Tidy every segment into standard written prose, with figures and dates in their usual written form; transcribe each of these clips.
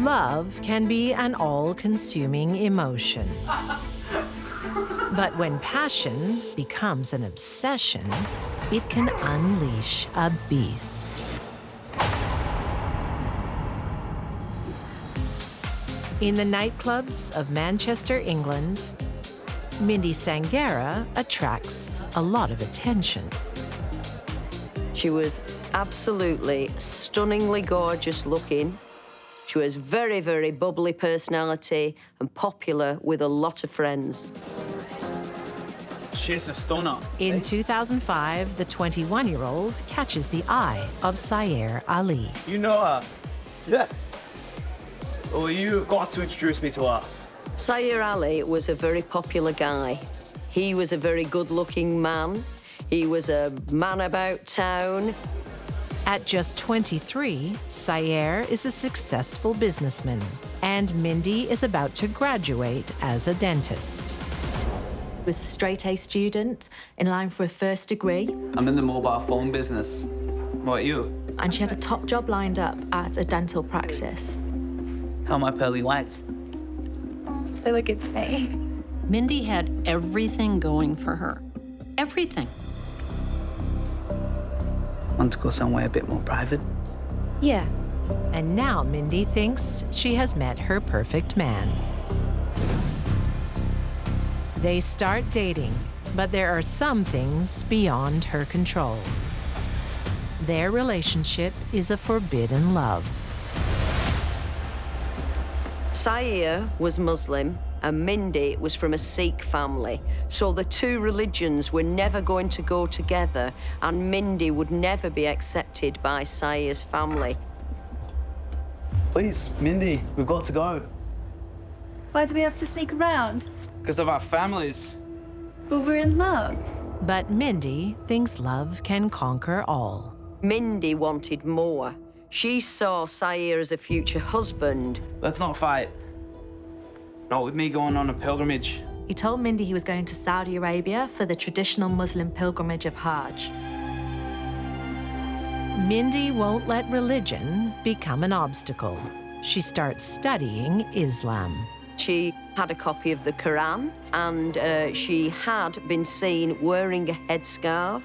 Love can be an all-consuming emotion. But when passion becomes an obsession, it can unleash a beast. In the nightclubs of Manchester, England, Mindy Sangera attracts a lot of attention. She was absolutely stunningly gorgeous looking. She was very, very bubbly personality and popular with a lot of friends. She's a stunner. In 2005, the 21-year-old catches the eye of Sayer Ali. You know her? Yeah. Well, you got to introduce me to her. Sayer Ali was a very popular guy. He was a very good-looking man. He was a man about town. At just 23, Sayer is a successful businessman, and Mindy is about to graduate as a dentist. Was a straight-A student in line for a first degree. I'm in the mobile phone business. What about you? And she had a top job lined up at a dental practice. How are my pearly whites? They look good to me. Mindy had everything going for her. Everything. Want to go somewhere a bit more private? Yeah. And now Mindy thinks she has met her perfect man. They start dating, but there are some things beyond her control. Their relationship is a forbidden love. Sayer was Muslim and Mindy was from a Sikh family. So the two religions were never going to go together, and Mindy would never be accepted by Sayer's family. Please, Mindy, we've got to go. Why do we have to sneak around? Because of our families. But we're in love. But Mindy thinks love can conquer all. Mindy wanted more. She saw Sayer as a future husband. Let's not fight. Not with me going on a pilgrimage. He told Mindy he was going to Saudi Arabia for the traditional Muslim pilgrimage of Hajj. Mindy won't let religion become an obstacle. She starts studying Islam. She had a copy of the Quran, and she had been seen wearing a headscarf.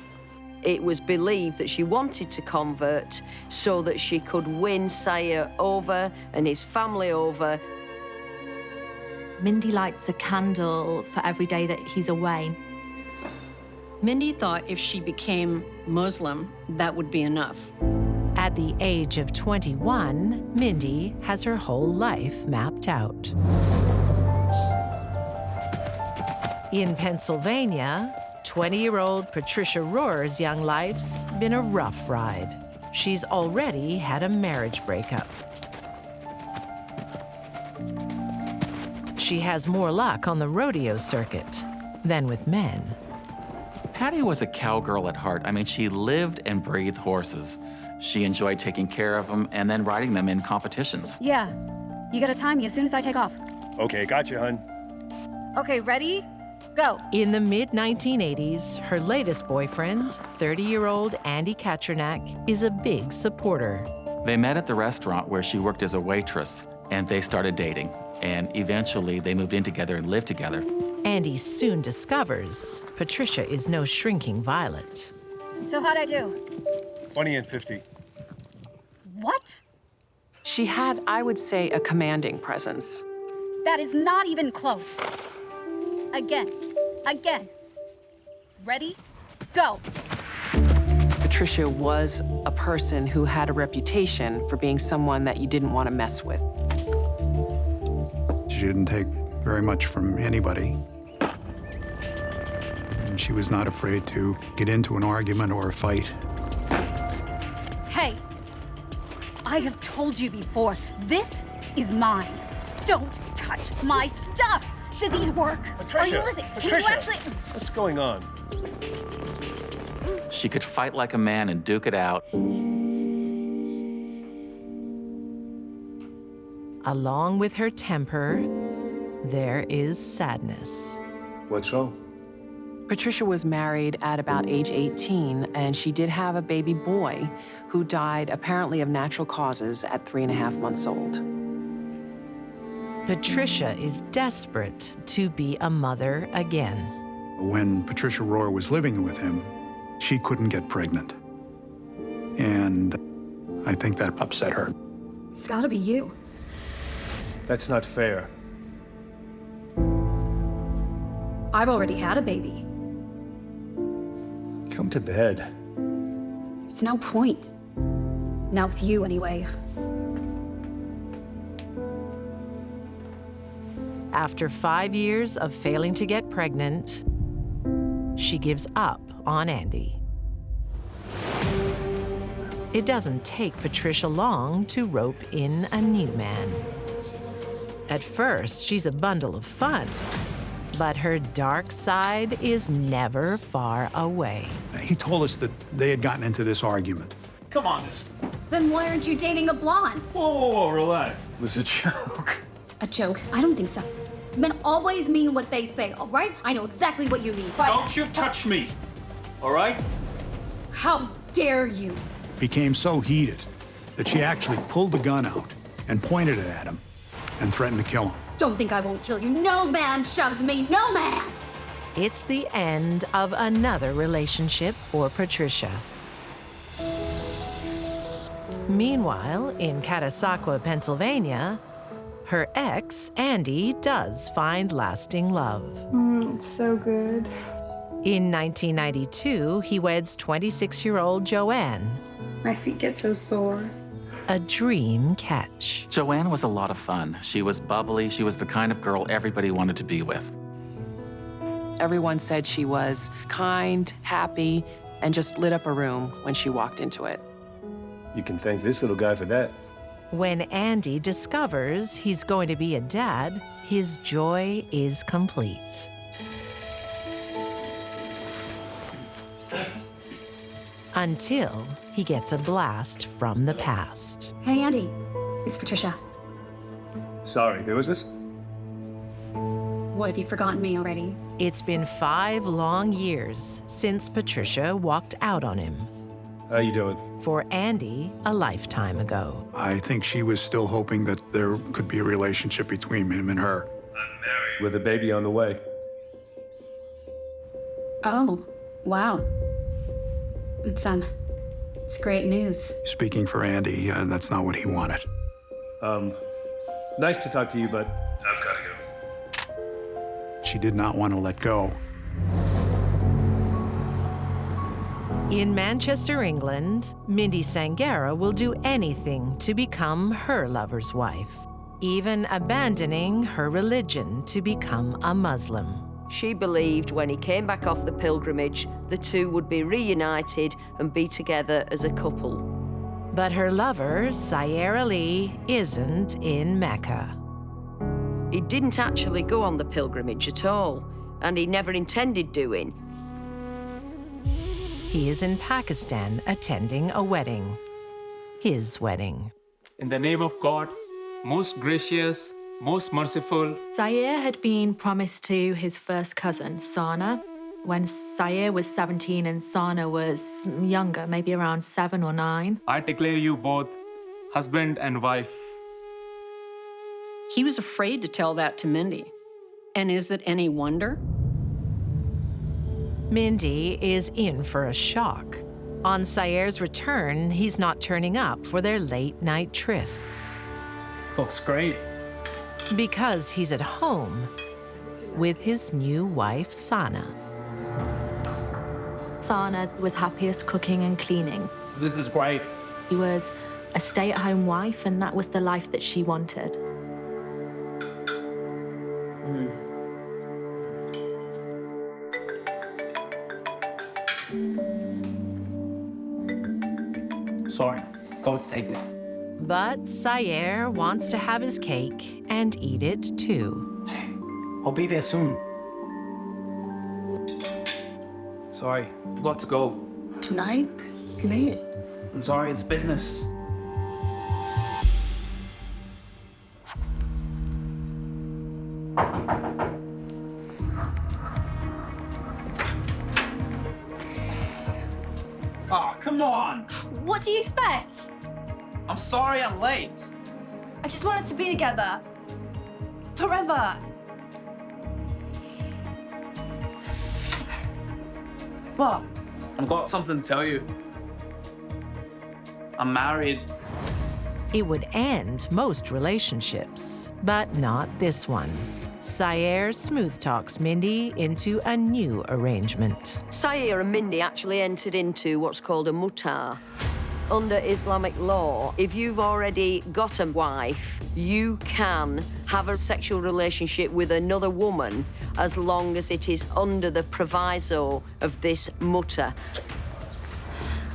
It was believed that she wanted to convert so that she could win Sayer over and his family over. Mindy lights a candle for every day that he's away. Mindy thought if she became Muslim, that would be enough. At the age of 21, Mindy has her whole life mapped out. In Pennsylvania, 20-year-old Patricia Roar's young life's been a rough ride. She's already had a marriage breakup. She has more luck on the rodeo circuit than with men. Patty was a cowgirl at heart. I mean, she lived and breathed horses. She enjoyed taking care of them and then riding them in competitions. Yeah. You gotta time me as soon as I take off. Okay, gotcha, hun. Okay, ready? Go. In the mid-1980s, her latest boyfriend, 30-year-old Andy Kachernak, is a big supporter. They met at the restaurant where she worked as a waitress, and they started dating. And eventually, they moved in together and lived together. Andy soon discovers Patricia is no shrinking violet. So how'd I do? 20 and 50. What? She had, I would say, a commanding presence. That is not even close. Again. Again. Ready? Go. Patricia was a person who had a reputation for being someone that you didn't want to mess with. She didn't take very much from anybody. And she was not afraid to get into an argument or a fight. Hey, I have told you before, this is mine. Don't touch my stuff. Do these work? Patricia! Are you listening? Can you Patricia! actually... What's going on? She could fight like a man and duke it out. Along with her temper, there is sadness. What's wrong? Patricia was married at about age 18, and she did have a baby boy who died apparently of natural causes at 3.5 months old. Patricia is desperate to be a mother again. When Patricia Roar was living with him, she couldn't get pregnant. And I think that upset her. It's gotta be you. That's not fair. I've already had a baby. Come to bed. There's no point. Not with you, anyway. After 5 years of failing to get pregnant, she gives up on Andy. It doesn't take Patricia long to rope in a new man. At first, she's a bundle of fun, but her dark side is never far away. He told us that they had gotten into this argument. Come on. Then why aren't you dating a blonde? Whoa, relax. It was a joke. A joke? I don't think so. Men always mean what they say, all right? I know exactly what you mean. Don't you touch me, all right? How dare you? Became so heated that she actually pulled the gun out and pointed it at him and threatened to kill him. Don't think I won't kill you. No man shoves me, no man! It's the end of another relationship for Patricia. Meanwhile, in Catasauqua, Pennsylvania, her ex, Andy, does find lasting love. It's so good. In 1992, he weds 26-year-old Joanne. My feet get so sore. A dream catch. Joanne was a lot of fun. She was bubbly. She was the kind of girl everybody wanted to be with. Everyone said she was kind, happy, and just lit up a room when she walked into it. You can thank this little guy for that. When Andy discovers he's going to be a dad, his joy is complete. Until he gets a blast from the past. Hey, Andy. It's Patricia. Sorry, who is this? What, have you forgotten me already? It's been 5 long years since Patricia walked out on him. How you doing? For Andy, a lifetime ago. I think she was still hoping that there could be a relationship between him and her. I'm married. With a baby on the way. Oh, wow. It's great news. Speaking for Andy, that's not what he wanted. Nice to talk to you, but I've got to go. She did not want to let go. In Manchester, England, Mindy Sangara will do anything to become her lover's wife, even abandoning her religion to become a Muslim. She believed when he came back off the pilgrimage, the two would be reunited and be together as a couple. But her lover, Sayer Ali, isn't in Mecca. He didn't actually go on the pilgrimage at all, and he never intended doing. He is in Pakistan attending a wedding. His wedding. In the name of God, most gracious, most merciful. Sayer had been promised to his first cousin, Sana, when Sayer was 17 and Sana was younger, maybe around 7 or 9. I declare you both husband and wife. He was afraid to tell that to Mindy. And is it any wonder? Mindy is in for a shock. On Sayer's return, he's not turning up for their late-night trysts. Looks great. Because he's at home with his new wife, Sana. Sana was happiest cooking and cleaning. This is great. He was a stay-at-home wife, and that was the life that she wanted. Sorry, go to take this. But Sayer wants to have his cake and eat it too. Hey, I'll be there soon. Sorry, I've got to go. Tonight? It's late. I'm sorry, it's business. Oh, come on! What do you expect? I'm sorry I'm late. I just want us to be together. Forever. But I've got something to tell you. I'm married. It would end most relationships, but not this one. Sayer smooth talks Mindy into a new arrangement. Sayer and Mindy actually entered into what's called a Mutah. Under Islamic law, if you've already got a wife, you can have a sexual relationship with another woman as long as it is under the proviso of this Mutah.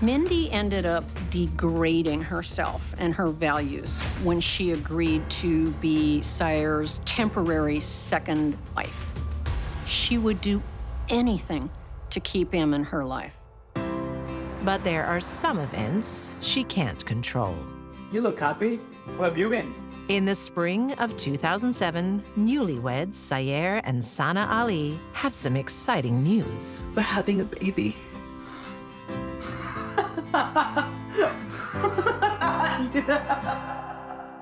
Mindy ended up degrading herself and her values when she agreed to be Sayer's temporary second wife. She would do anything to keep him in her life. But there are some events she can't control. You look happy. Where have you been? In the spring of 2007, newlyweds Sayer and Sana Ali have some exciting news. We're having a baby.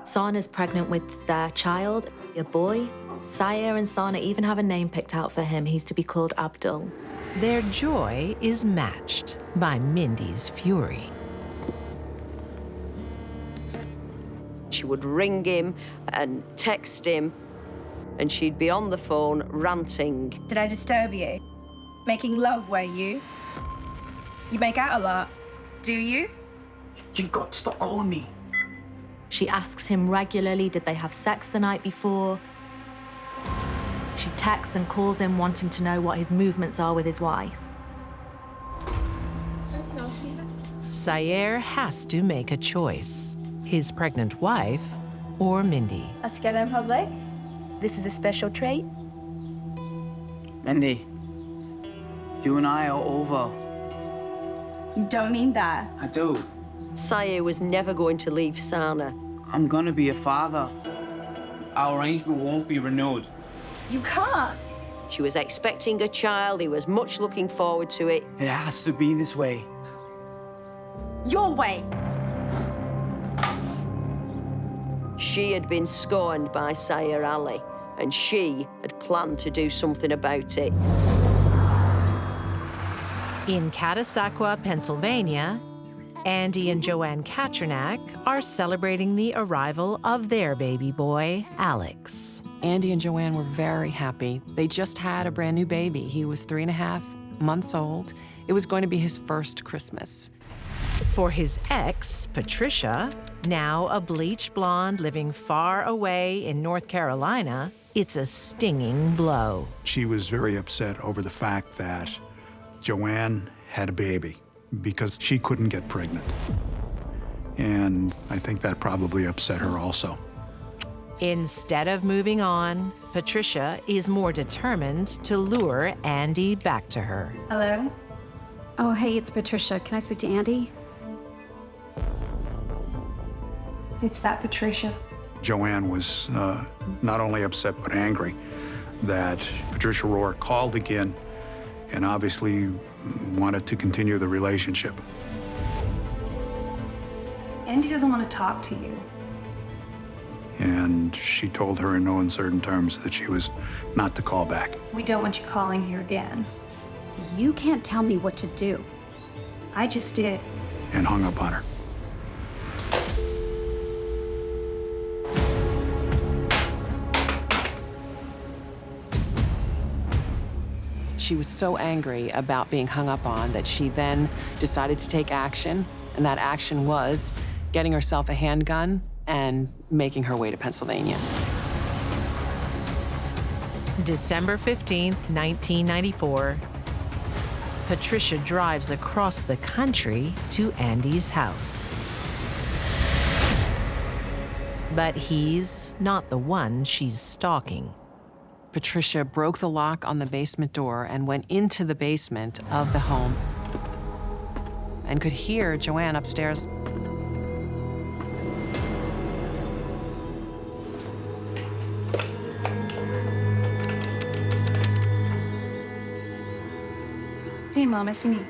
Sana's pregnant with their child, a boy. Sayer and Sana even have a name picked out for him. He's to be called Abdul. Their joy is matched by Mindy's fury. She would ring him and text him, and she'd be on the phone ranting. Did I disturb you? Making love, were you? You make out a lot, do you? You've got to stop calling me. She asks him regularly, did they have sex the night before? She texts and calls him wanting to know what his movements are with his wife. Sayer has to make a choice. His pregnant wife or Mindy. Let's go in public. This is a special treat. Mindy, you and I are over. You don't mean that. I do. Sayer was never going to leave Sana. I'm gonna be a father. Our arrangement won't be renewed. You can't. She was expecting a child. He was much looking forward to it. It has to be this way. Your way. She had been scorned by Sayer Ali, and she had planned to do something about it. In Catasauqua, Pennsylvania, Andy and Joanne Catak are celebrating the arrival of their baby boy, Alex. Andy and Joanne were very happy. They just had a brand new baby. He was 3.5 months old. It was going to be his first Christmas. For his ex, Patricia, now a bleach blonde living far away in North Carolina, it's a stinging blow. She was very upset over the fact that Joanne had a baby because she couldn't get pregnant. And I think that probably upset her also. Instead of moving on, Patricia is more determined to lure Andy back to her. Hello? Oh, hey, it's Patricia. Can I speak to Andy? It's that Patricia. Joanne was not only upset but angry that Patricia Roar called again and obviously wanted to continue the relationship. Andy doesn't want to talk to you. And she told her in no uncertain terms that she was not to call back. We don't want you calling here again. You can't tell me what to do. I just did. And hung up on her. She was so angry about being hung up on that she then decided to take action, and that action was getting herself a handgun and making her way to Pennsylvania. December 15th, 1994, Patricia drives across the country to Andy's house. But he's not the one she's stalking. Patricia broke the lock on the basement door and went into the basement of the home and could hear Joanne upstairs. Hey, Mom, it's me.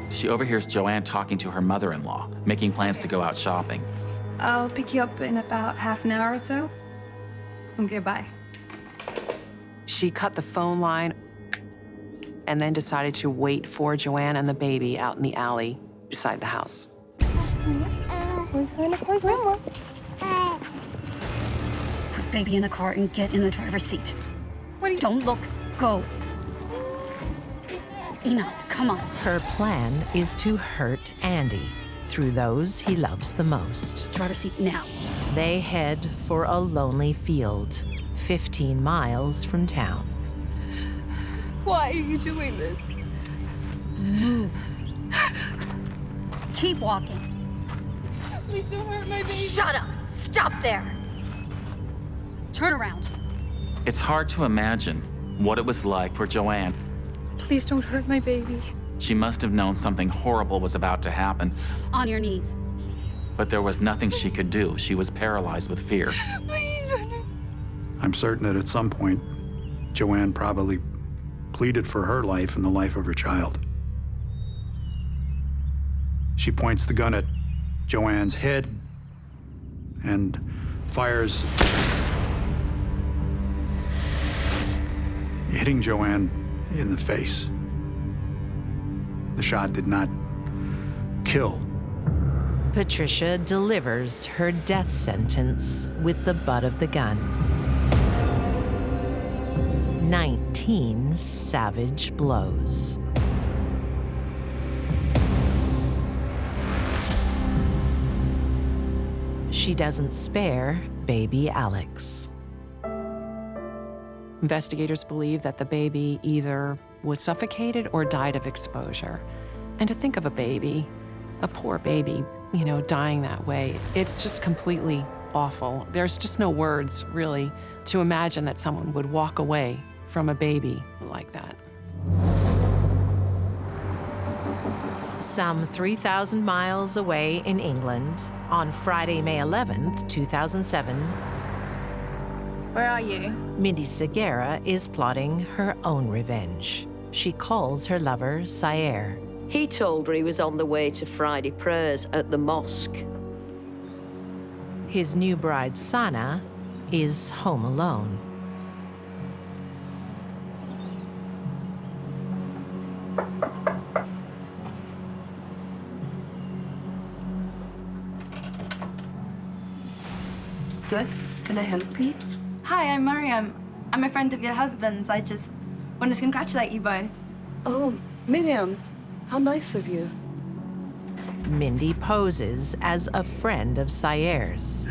She overhears Joanne talking to her mother-in-law, making plans to go out shopping. I'll pick you up in about half an hour or so. Okay, bye. She cut the phone line and then decided to wait for Joanne and the baby out in the alley beside the house. We're going to call Grandma. Put baby in the car and get in the driver's seat. Don't look. Go. Enough. Come on. Her plan is to hurt Andy through those he loves the most. Driver's seat now. They head for a lonely field, 15 miles from town. Why are you doing this? Move. Keep walking. Please don't hurt my baby. Shut up. Stop there. Turn around. It's hard to imagine what it was like for Joanne. Please don't hurt my baby. She must have known something horrible was about to happen, On your knees. but there was nothing she could do. She was paralyzed with fear. Please don't. I'm certain that at some point, Joanne probably pleaded for her life and the life of her child. She points the gun at Joanne's head and fires, hitting Joanne in the face. The shot did not kill. Patricia delivers her death sentence with the butt of the gun. 19 savage blows. She doesn't spare baby Alex. Investigators believe that the baby either was suffocated or died of exposure. And to think of a baby, a poor baby, dying that way, it's just completely awful. There's just no words, really, to imagine that someone would walk away from a baby like that. Some 3,000 miles away in England, on Friday, May 11th, 2007, Where are you? Mindy Segura is plotting her own revenge. She calls her lover, Sayer. He told her he was on the way to Friday prayers at the mosque. His new bride, Sana, is home alone. Yes, can I help you? Hi, I'm Mariam. I'm a friend of your husband's. I just wanted to congratulate you both. Oh, Miriam, how nice of you. Mindy poses as a friend of Sayer's.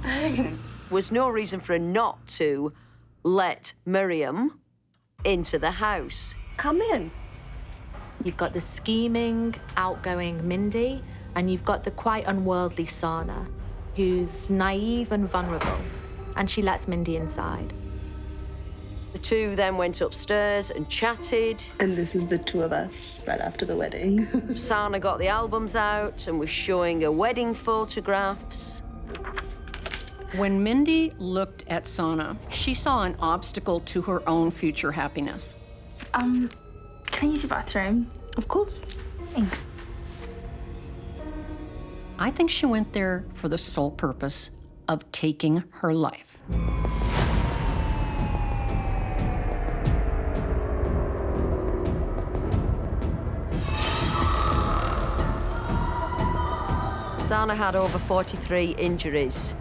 Thanks. Was no reason for her not to let Miriam into the house. Come in. You've got the scheming, outgoing Mindy, and you've got the quite unworldly Sana, who's naive and vulnerable, and she lets Mindy inside. The two then went upstairs and chatted. And this is the two of us right after the wedding. Sana got the albums out and was showing her wedding photographs. When Mindy looked at Sana, she saw an obstacle to her own future happiness. Can I use your bathroom? Of course. Thanks. I think she went there for the sole purpose of taking her life. Sana had over 43 injuries,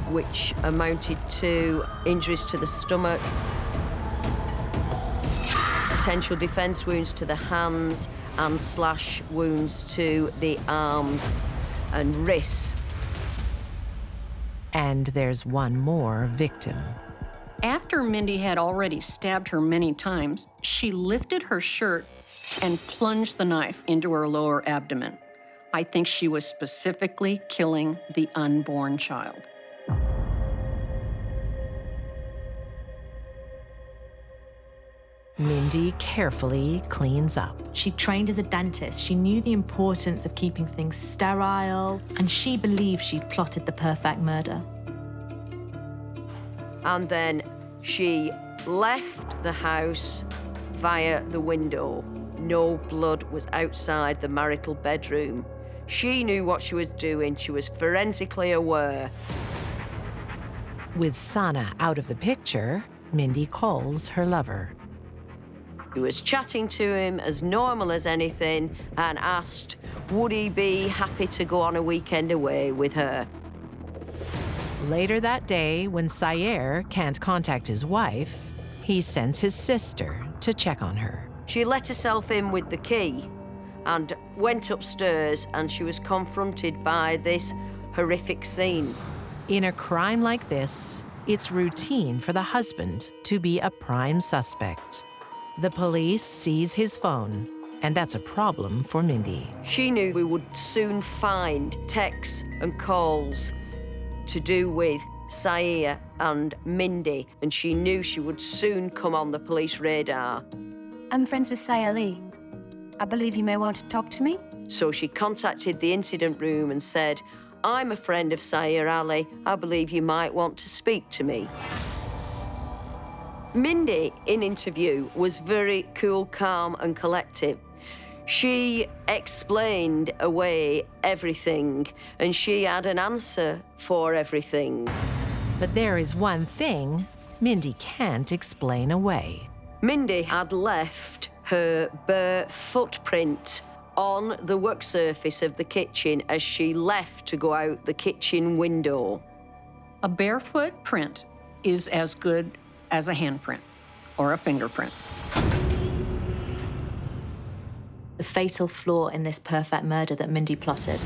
which amounted to injuries to the stomach, potential defense wounds to the hands, and slash wounds to the arms and wrists. And there's one more victim. After Mindy had already stabbed her many times, she lifted her shirt and plunged the knife into her lower abdomen. I think she was specifically killing the unborn child. Mindy carefully cleans up. She trained as a dentist. She knew the importance of keeping things sterile, and she believed she'd plotted the perfect murder. And then she left the house via the window. No blood was outside the marital bedroom. She knew what she was doing. She was forensically aware. With Sana out of the picture, Mindy calls her lover. She was chatting to him as normal as anything and asked, would he be happy to go on a weekend away with her? Later that day, when Sayer can't contact his wife, he sends his sister to check on her. She let herself in with the key and went upstairs, and she was confronted by this horrific scene. In a crime like this, it's routine for the husband to be a prime suspect. The police seize his phone, and that's a problem for Mindy. She knew we would soon find texts and calls to do with Sayer and Mindy, and she knew she would soon come on the police radar. I'm friends with Sayer Lee. I believe you may want to talk to me. So she contacted the incident room and said, I'm a friend of Sayer Ali. I believe you might want to speak to me. Mindy, in interview, was very cool, calm, and collective. She explained away everything, and she had an answer for everything. But there is one thing Mindy can't explain away. Mindy had left her bare footprint on the work surface of the kitchen as she left to go out the kitchen window. A barefoot print is as good as a handprint or a fingerprint. The fatal flaw in this perfect murder that Mindy plotted.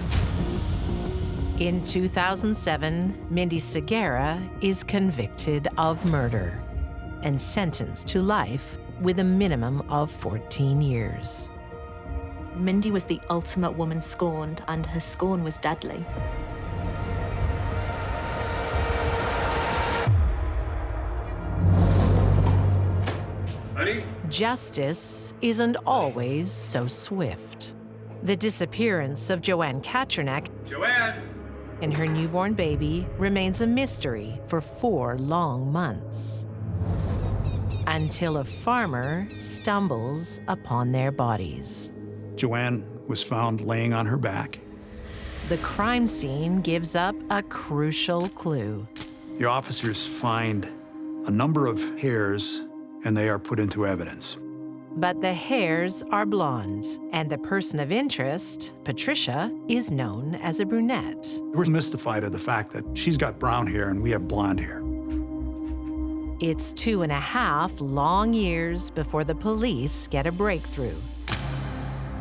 In 2007, Mindy Segura is convicted of murder and sentenced to life with a minimum of 14 years. Mindy was the ultimate woman scorned, and her scorn was deadly. Honey? Justice isn't always so swift. The disappearance of Joanne Catak Joanne! and her newborn baby remains a mystery for 4 long months. Until a farmer stumbles upon their bodies. Joanne was found laying on her back. The crime scene gives up a crucial clue. The officers find a number of hairs, and they are put into evidence. But the hairs are blonde, and the person of interest, Patricia, is known as a brunette. We're mystified at the fact that she's got brown hair and we have blonde hair. It's 2.5 long years before the police get a breakthrough.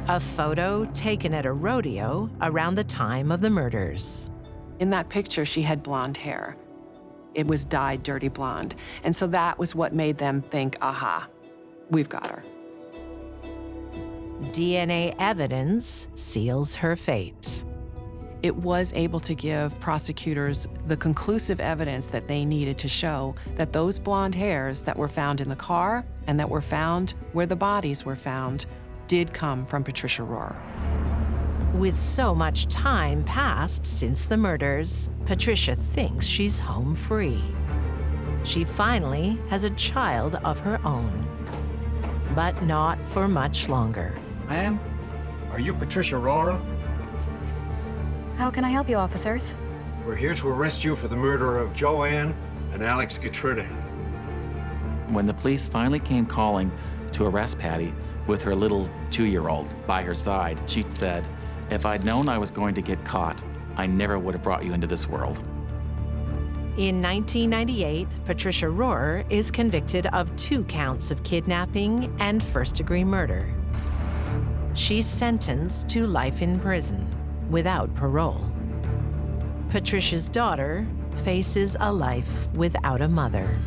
A photo taken at a rodeo around the time of the murders. In that picture, she had blonde hair. It was dyed dirty blonde. And so that was what made them think, aha, we've got her. DNA evidence seals her fate. It was able to give prosecutors the conclusive evidence that they needed to show that those blonde hairs that were found in the car and that were found where the bodies were found did come from Patricia Roar. With so much time passed since the murders, Patricia thinks she's home free. She finally has a child of her own, but not for much longer. Ma'am, are you Patricia Roar? How can I help you, officers? We're here to arrest you for the murder of Joanne and Alex Gertrude. When the police finally came calling to arrest Patty with her little 2-year-old by her side, she said, if I'd known I was going to get caught, I never would have brought you into this world. In 1998, Patricia Roar is convicted of 2 counts of kidnapping and first-degree murder. She's sentenced to life in prison without parole. Patricia's daughter faces a life without a mother.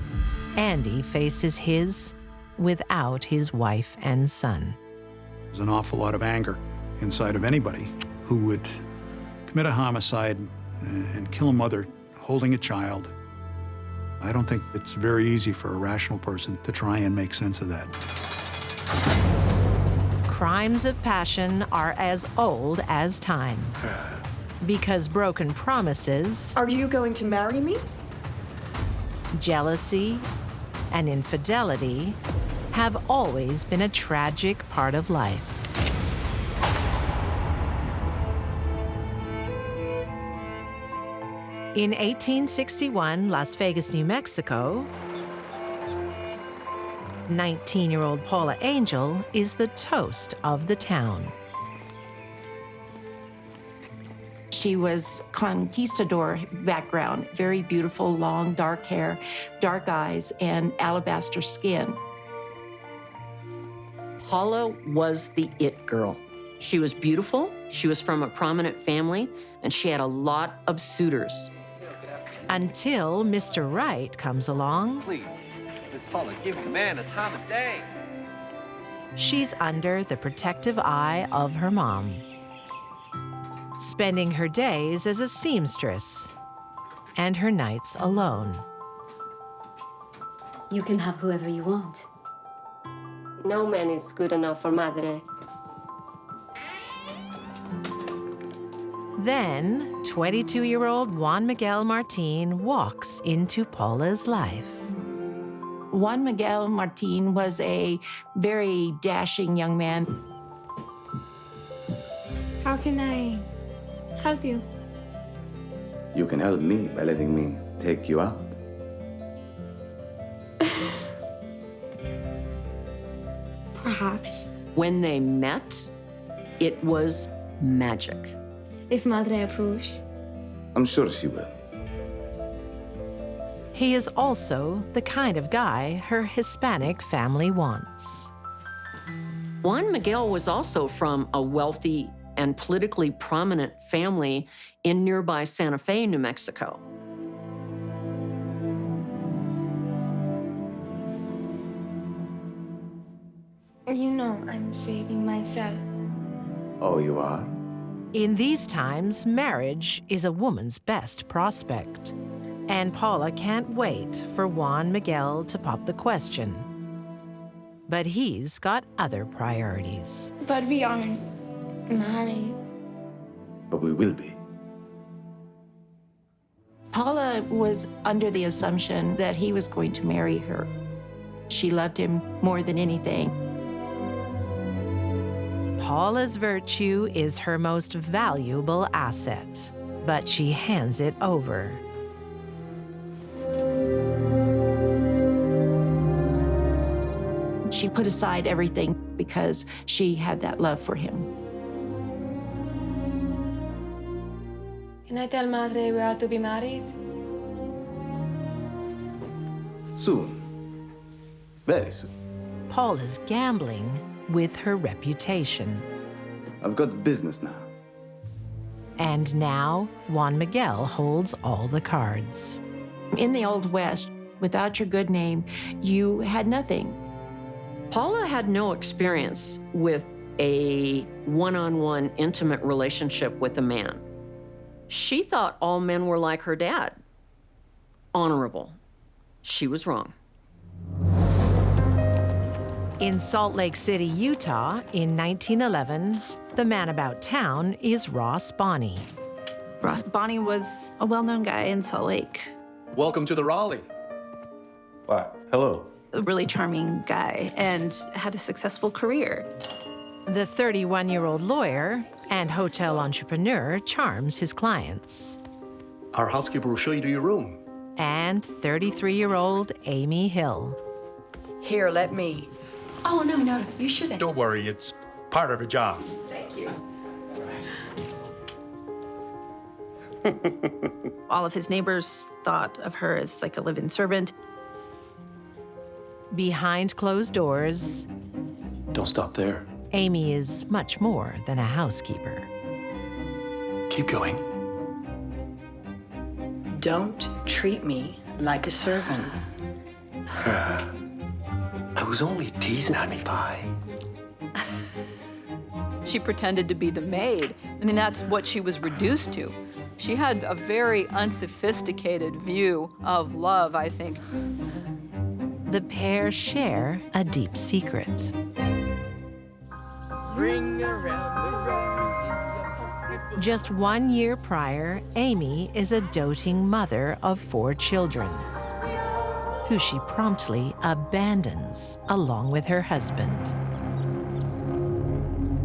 Andy faces his without his wife and son. There's an awful lot of anger inside of anybody who would commit a homicide and kill a mother holding a child. I don't think it's very easy for a rational person to try and make sense of that. Crimes of passion are as old as time. Because broken promises... Are you going to marry me? Jealousy and infidelity have always been a tragic part of life. In 1861, Las Vegas, New Mexico, 19-year-old Paula Angel is the toast of the town. She was conquistador background, very beautiful, long, dark hair, dark eyes, and alabaster skin. Paula was the it girl. She was beautiful, she was from a prominent family, and she had a lot of suitors. Until Mr. Right comes along. Please, Miss Paula, give the man a time of day. She's under the protective eye of her mom, spending her days as a seamstress and her nights alone. You can have whoever you want. No man is good enough for Madre. Then, 22-year-old Juan Miguel Martin walks into Paula's life. Juan Miguel Martin was a very dashing young man. How can I help you? You can help me by letting me take you out. Perhaps. When they met, it was magic. If Madre approves. I'm sure she will. He is also the kind of guy her Hispanic family wants. Juan Miguel was also from a wealthy and politically prominent family in nearby Santa Fe, New Mexico. You know I'm saving myself. Oh, you are? In these times, marriage is a woman's best prospect. And Paula can't wait for Juan Miguel to pop the question. But he's got other priorities. But we aren't married. But we will be. Paula was under the assumption that he was going to marry her. She loved him more than anything. Paula's virtue is her most valuable asset, but she hands it over. She put aside everything because she had that love for him. Can I tell Madre we are to be married? Soon. Very soon. Paula's gambling with her reputation. I've got business now. And now, Juan Miguel holds all the cards. In the Old West, without your good name, you had nothing. Paula had no experience with a one-on-one intimate relationship with a man. She thought all men were like her dad, honorable. She was wrong. In Salt Lake City, Utah, in 1911, the man about town is Ross Bonney. Ross Bonney was a well-known guy in Salt Lake. Welcome to the Raleigh. Why, hello. A really charming guy and had a successful career. The 31-year-old lawyer and hotel entrepreneur charms his clients. Our housekeeper will show you to your room. And 33-year-old Amy Hill. Here, let me. Oh, no, you shouldn't. Don't worry, it's part of the job. Thank you. All of his neighbors thought of her as like a live-in servant. Behind closed doors, Don't stop there. Amy is much more than a housekeeper. Keep going. Don't treat me like a servant. I was only teasing, honey pie. She pretended to be the maid. I mean, that's what she was reduced to. She had a very unsophisticated view of love, I think. The pair share a deep secret. Ring around the rosy. Just 1 year prior, Amy is a doting mother of 4 children, who she promptly abandons along with her husband.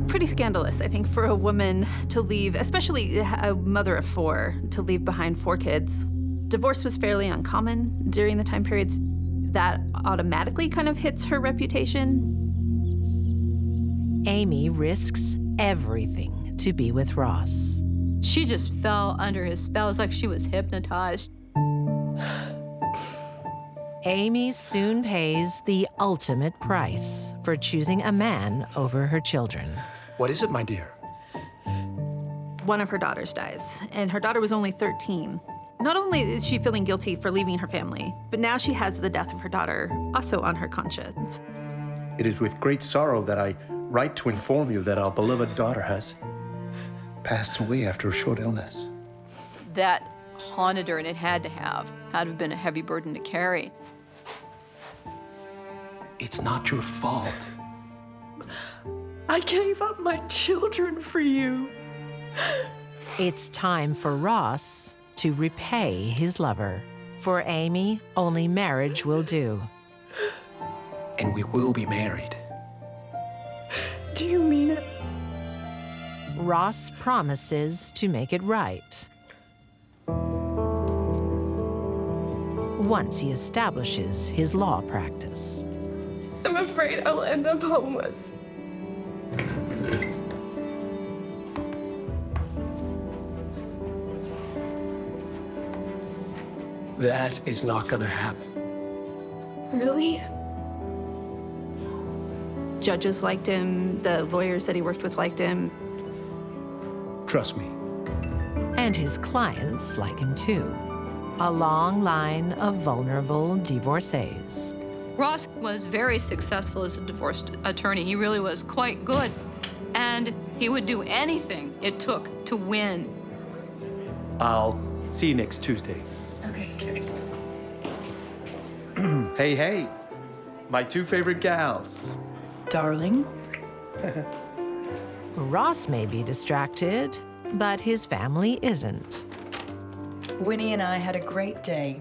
Pretty scandalous, I think, for a woman to leave, especially a mother of 4, to leave behind 4 kids. Divorce was fairly uncommon during the time periods. That automatically kind of hits her reputation. Amy risks everything to be with Ross. She just fell under his spell. It was like she was hypnotized. Amy soon pays the ultimate price for choosing a man over her children. What is it, my dear? One of her daughters dies, and her daughter was only 13. Not only is she feeling guilty for leaving her family, but now she has the death of her daughter also on her conscience. It is with great sorrow that I write to inform you that our beloved daughter has passed away after a short illness. That haunted her, and it had to have been a heavy burden to carry. It's not your fault. I gave up my children for you. It's time for Ross to repay his lover. For Amy, only marriage will do. And we will be married. Do you mean it? Ross promises to make it right once he establishes his law practice. I'm afraid I'll end up homeless. That is not gonna happen. Really? Judges liked him, the lawyers that he worked with liked him. Trust me. And his clients like him too. A long line of vulnerable divorcees. Ross was very successful as a divorce attorney. He really was quite good. And he would do anything it took to win. I'll see you next Tuesday. Okay. Hey, my 2 favorite gals. Darling? Ross may be distracted, but his family isn't. Winnie and I had a great day.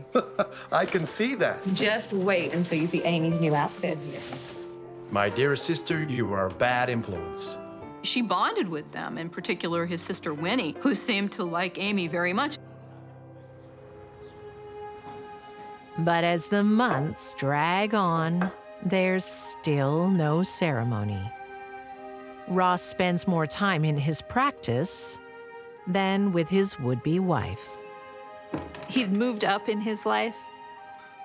I can see that. Just wait until you see Amy's new outfit. My dearest sister, you are a bad influence. She bonded with them, in particular his sister Winnie, who seemed to like Amy very much. But as the months drag on, there's still no ceremony. Ross spends more time in his practice than with his would-be wife. He'd moved up in his life.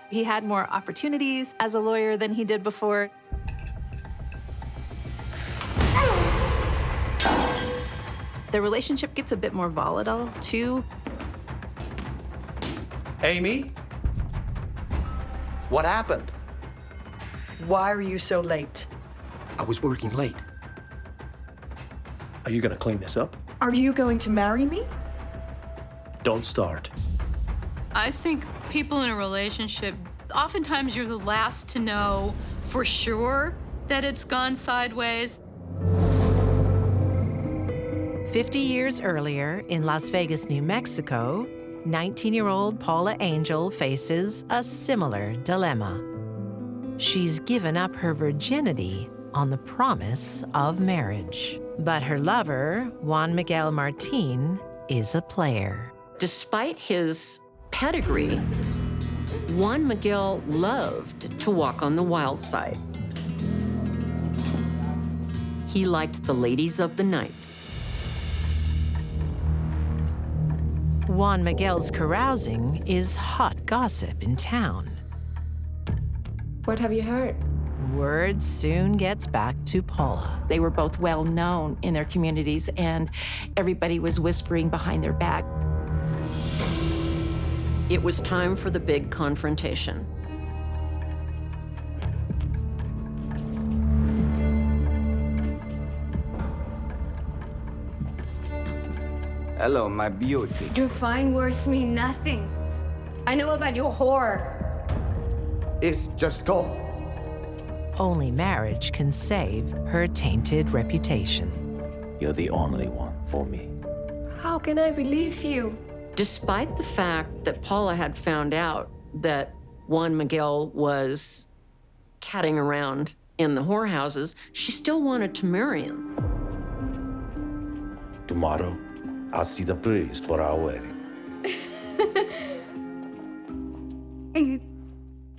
He had more opportunities as a lawyer than he did before. The relationship gets a bit more volatile, too. Amy? What happened? Why are you so late? I was working late. Are you gonna clean this up? Are you going to marry me? Don't start. I think people in a relationship, oftentimes you're the last to know for sure that it's gone sideways. 50 years earlier, in Las Vegas, New Mexico, 19-year-old Paula Angel faces a similar dilemma. She's given up her virginity on the promise of marriage. But her lover, Juan Miguel Martin, is a player. Despite his pedigree, Juan Miguel loved to walk on the wild side. He liked the ladies of the night. Juan Miguel's carousing is hot gossip in town. What have you heard? Word soon gets back to Paula. They were both well known in their communities, and everybody was whispering behind their back. It was time for the big confrontation. Hello, my beauty. Your fine words mean nothing. I know about your whore. It's just go. only marriage can save her tainted reputation. You're the only one for me. How can I believe you? Despite the fact that Paula had found out that Juan Miguel was catting around in the whorehouses, she still wanted to marry him. Tomorrow, I'll see the priest for our wedding.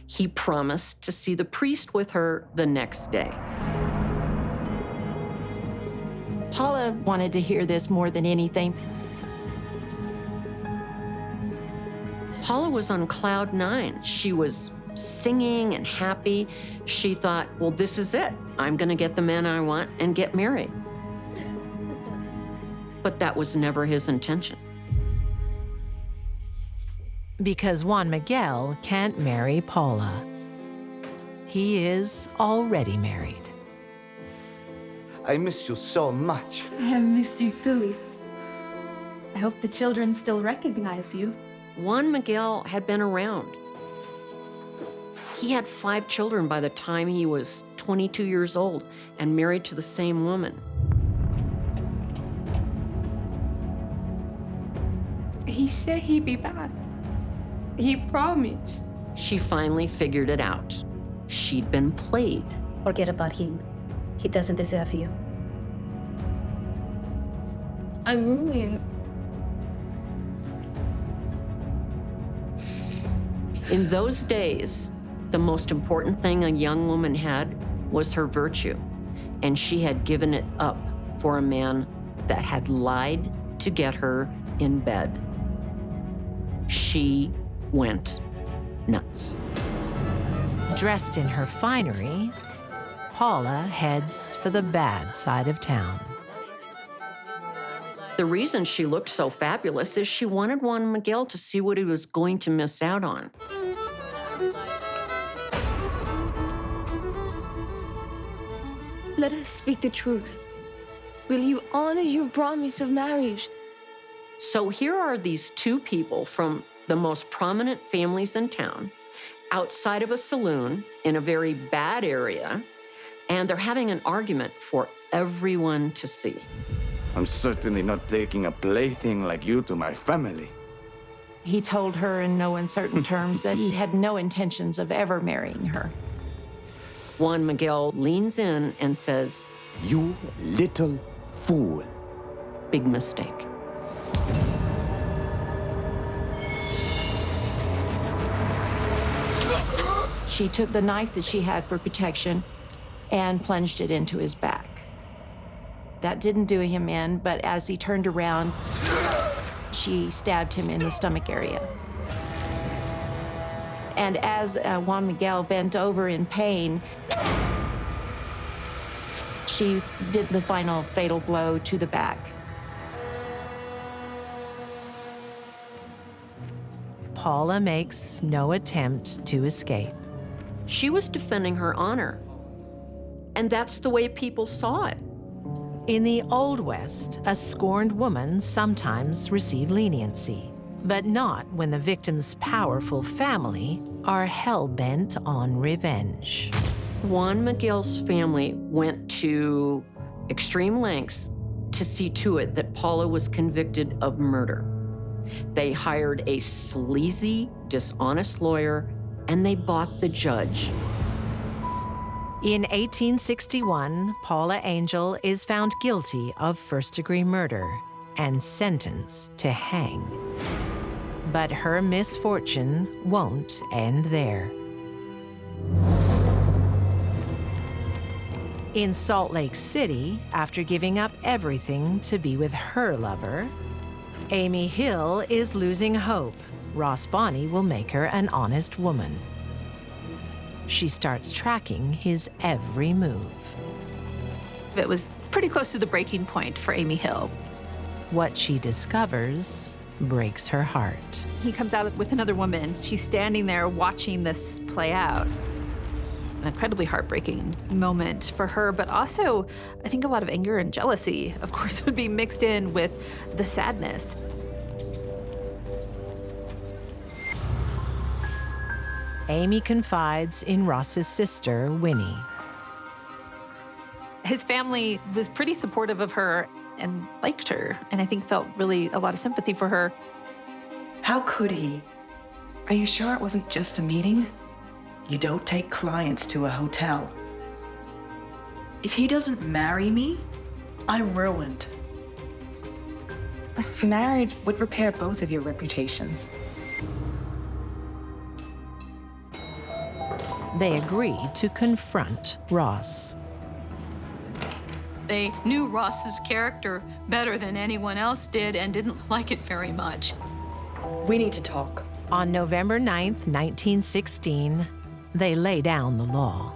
He promised to see the priest with her the next day. Paula wanted to hear this more than anything. Paula was on cloud 9. She was singing and happy. She thought, well, this is it. I'm gonna get the man I want and get married. But that was never his intention. Because Juan Miguel can't marry Paula. He is already married. I miss you so much. I have missed you too. I hope the children still recognize you. Juan Miguel had been around. He had 5 children by the time he was 22 years old and married to the same woman. He said he'd be back. He promised. She finally figured it out. She'd been played. Forget about him. He doesn't deserve you. I'm ruined. In those days, the most important thing a young woman had was her virtue, and she had given it up for a man that had lied to get her in bed. She went nuts. Dressed in her finery, Paula heads for the bad side of town. The reason she looked so fabulous is she wanted Juan Miguel to see what he was going to miss out on. Let us speak the truth. Will you honor your promise of marriage? So here are these 2 people from the most prominent families in town, outside of a saloon in a very bad area, and they're having an argument for everyone to see. I'm certainly not taking a plaything like you to my family. He told her in no uncertain terms that he had no intentions of ever marrying her. Juan Miguel leans in and says, "You little fool." Big mistake. She took the knife that she had for protection and plunged it into his back. That didn't do him in, but as he turned around, she stabbed him in the stomach area. And as Juan Miguel bent over in pain, she did the final fatal blow to the back. Paula makes no attempt to escape. She was defending her honor, and that's the way people saw it. In the Old West, a scorned woman sometimes received leniency, but not when the victim's powerful family are hell-bent on revenge. Juan Miguel's family went to extreme lengths to see to it that Paula was convicted of murder. They hired a sleazy, dishonest lawyer, and they bought the judge. In 1861, Paula Angel is found guilty of first-degree murder and sentenced to hang. But her misfortune won't end there. In Salt Lake City, after giving up everything to be with her lover, Amy Hill is losing hope. Ross Bonney will make her an honest woman. She starts tracking his every move. It was pretty close to the breaking point for Amy Hill. What she discovers breaks her heart. He comes out with another woman. She's standing there watching this play out. An incredibly heartbreaking moment for her, but also I think a lot of anger and jealousy, of course, would be mixed in with the sadness. Amy confides in Ross's sister, Winnie. His family was pretty supportive of her and liked her, and I think felt really a lot of sympathy for her. How could he? Are you sure it wasn't just a meeting? You don't take clients to a hotel. If he doesn't marry me, I'm ruined. Marriage would repair both of your reputations. They agree to confront Ross. They knew Ross's character better than anyone else did and didn't like it very much. We need to talk. On November 9th, 1916, they lay down the law.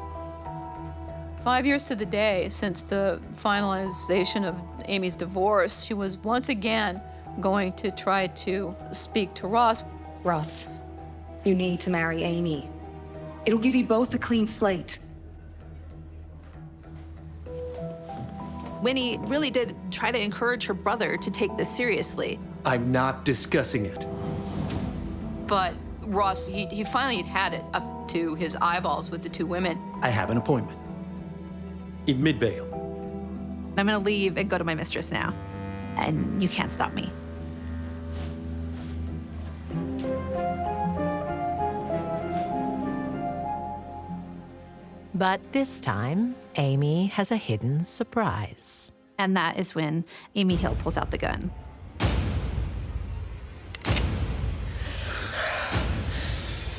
5 years to the day since the finalization of Amy's divorce, she was once again going to try to speak to Ross. Ross, you need to marry Amy. It'll give you both a clean slate. Winnie really did try to encourage her brother to take this seriously. I'm not discussing it. But Ross, he finally had it up to his eyeballs with the two women. I have an appointment in Midvale. I'm gonna leave and go to my mistress now, and you can't stop me. But this time, Amy has a hidden surprise. And that is when Amy Hill pulls out the gun.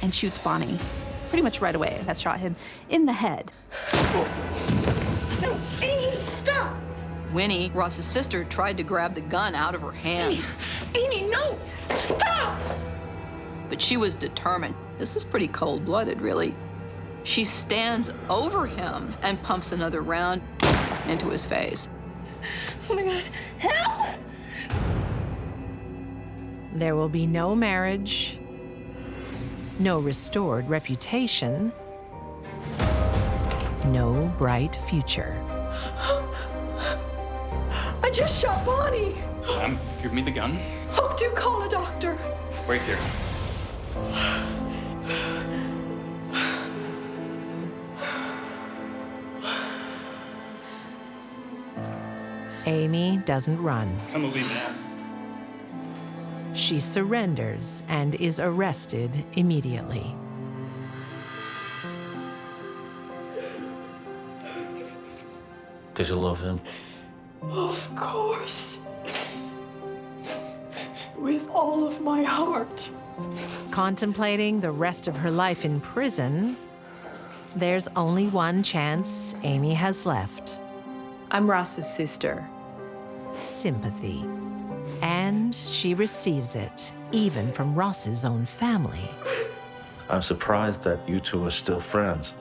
And shoots Bonnie pretty much right away. That shot him in the head. No, Amy, stop! Winnie, Ross's sister, tried to grab the gun out of her hand. Amy, no! Stop! But she was determined. This is pretty cold-blooded, really. She stands over him and pumps another round into his face. Oh my God, help! There will be no marriage, no restored reputation, no bright future. I just shot Bonnie! Give me the gun. Oh, do call a doctor. Right here. Amy doesn't run. Come with me, man. She surrenders and is arrested immediately. Did you love him? Of course. With all of my heart. Contemplating the rest of her life in prison, there's only one chance Amy has left. I'm Ross's sister. Sympathy. And she receives it, even from Ross's own family. I'm surprised that you two are still friends.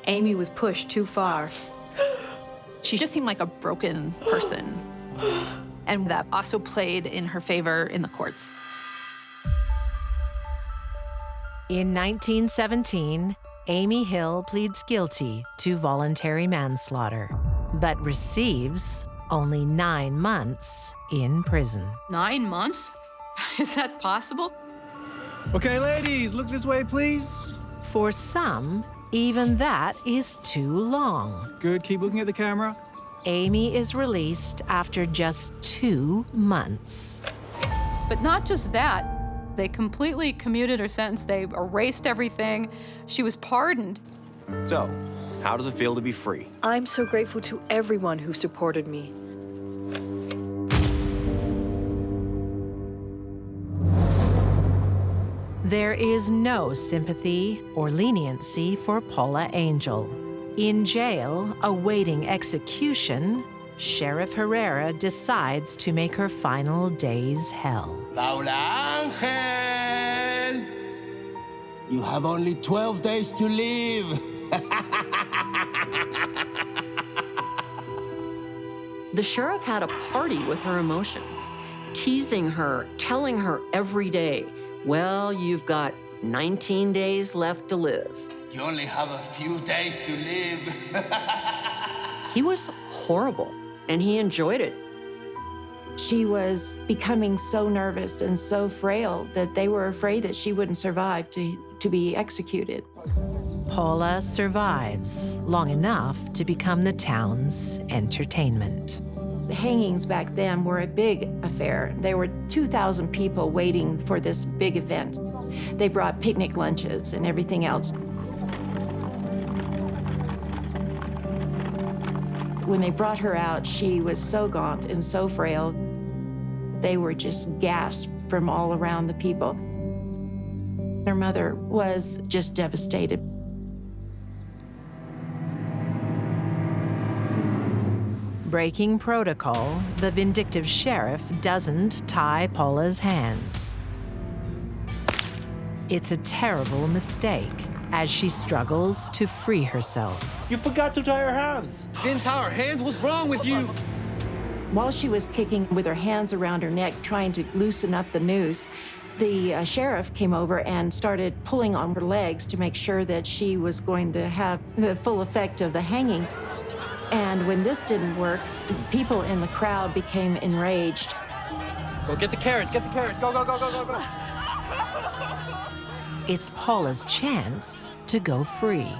Amy was pushed too far. She just seemed like a broken person. And that also played in her favor in the courts. In 1917, Amy Hill pleads guilty to voluntary manslaughter, but receives only 9 months in prison. 9 months? Is that possible? Okay, ladies, look this way, please. For some, even that is too long. Good, keep looking at the camera. Amy is released after just 2 months. But not just that. They completely commuted her sentence. They erased everything. She was pardoned. So, how does it feel to be free? I'm so grateful to everyone who supported me. There is no sympathy or leniency for Paula Angel. In jail, awaiting execution, Sheriff Herrera decides to make her final days hell. Paula Angel! You have only 12 days to live. The sheriff had a party with her emotions, teasing her, telling her every day, well, you've got 19 days left to live. You only have a few days to live. He was horrible, and he enjoyed it. She was becoming so nervous and so frail that they were afraid that she wouldn't survive to be executed. Paula survives long enough to become the town's entertainment. The hangings back then were a big affair. There were 2,000 people waiting for this big event. They brought picnic lunches and everything else. When they brought her out, she was so gaunt and so frail. They were just gasped from all around the people. Her mother was just devastated. Breaking protocol, the vindictive sheriff doesn't tie Paula's hands. It's a terrible mistake as she struggles to free herself. You forgot to tie her hands. Didn't tie her hands? What's wrong with you? While she was kicking with her hands around her neck, trying to loosen up the noose, the sheriff came over and started pulling on her legs to make sure that she was going to have the full effect of the hanging. And when this didn't work, people in the crowd became enraged. Go get the carriage, get the carriage. Go, go, go, go, go, go. It's Paula's chance to go free.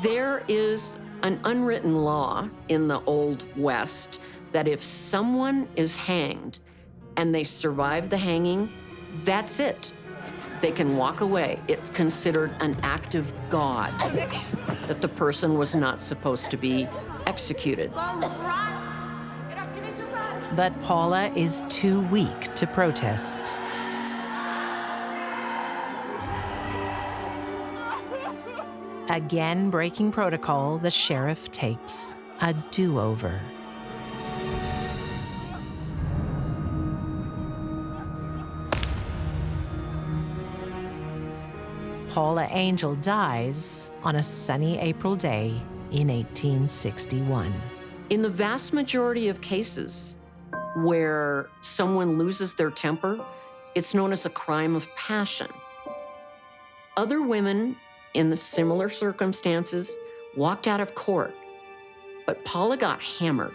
There is an unwritten law in the Old West that if someone is hanged and they survive the hanging, that's it. They can walk away. It's considered an act of God that the person was not supposed to be executed. But Paula is too weak to protest. Again breaking protocol, the sheriff takes a do-over. Paula Angel dies on a sunny April day in 1861. In the vast majority of cases where someone loses their temper, it's known as a crime of passion. Other women in the similar circumstances walked out of court, but Paula got hammered.